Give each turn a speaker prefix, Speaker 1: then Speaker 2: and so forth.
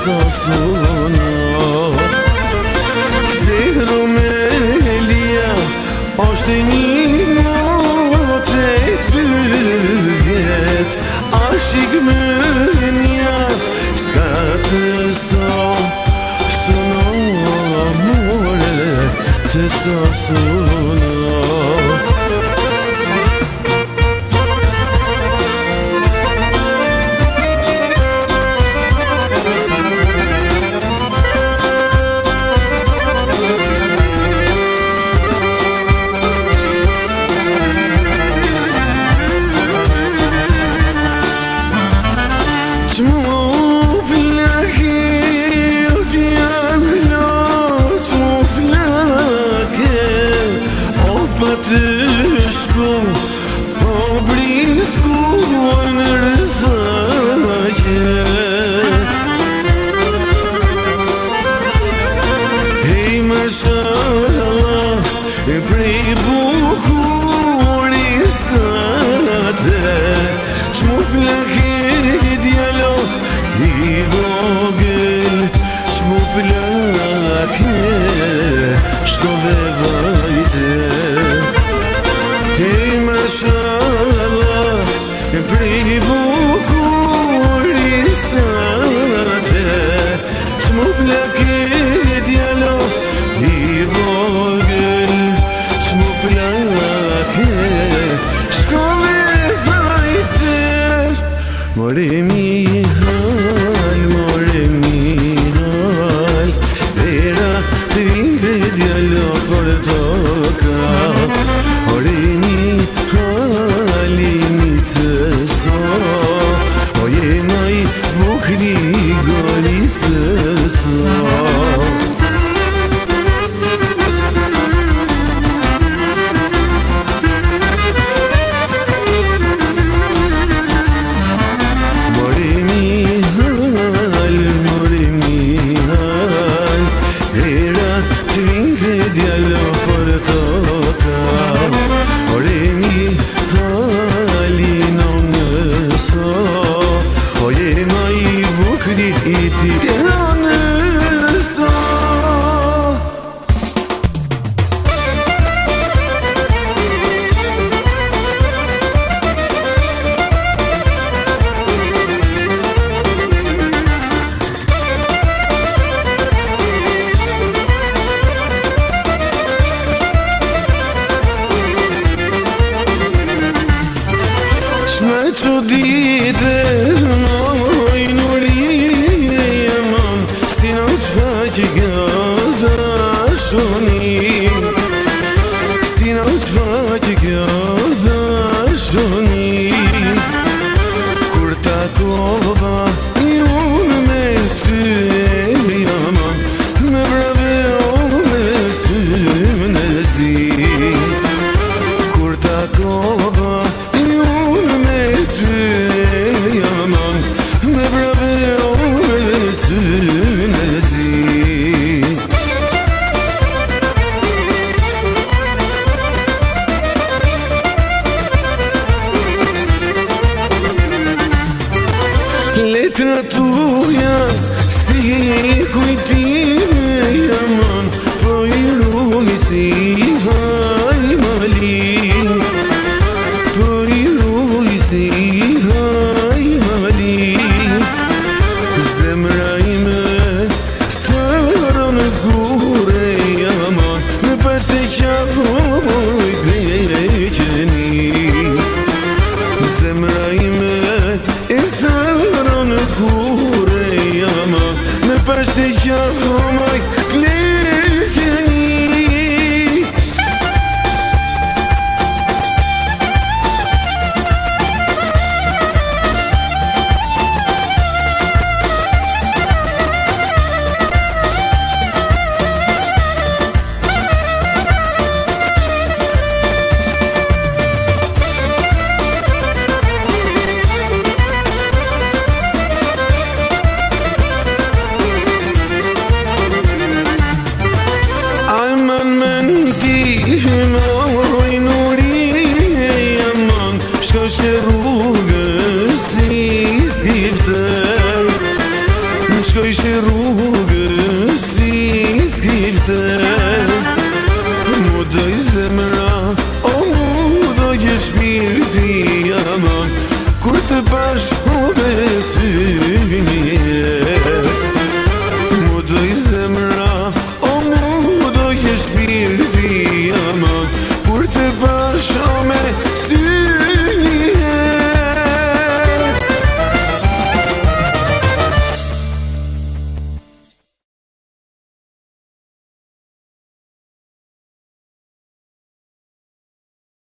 Speaker 1: sasuna Zehru me lia është një mote të vjet Ashik më nja s'ka të sasuna More të sasuna Patryszku, po blisku në rëfaqe Hej mashallah, prej bukuris tate Qmuflake djalo i vogël Qmuflake shkove vajte Hej mashallah, prej bukuris tate Qmuflake djalo i vogël Qmuflake shkove vajte More mi hal, Vera rinde djalo për toka Oreni halini cësto Oje maj vukri goli cësto Djalo për toka Oreni halino nëso Oje ma i bukri i ti nëso Shme që dite moj nurije jeman Si në qfaq gëda shoni Si në qfaq gëda shoni Kur takova unë me ty jeman Me brave o me syne zi Kur takova Me brave o me syne zi Letra tuja si kujtime jaman Po i rrugi si haj mali Po i rrugi si haj mali Zemra ime stërën kure jaman Me pështë qafoj pleqeni Zemra ime stërën kure jaman Me pështë qafoj pleqeni rrugës ti skripte Mu do i zemra, o mu do gjesh mirë ti aman Kur të bashkë u besyni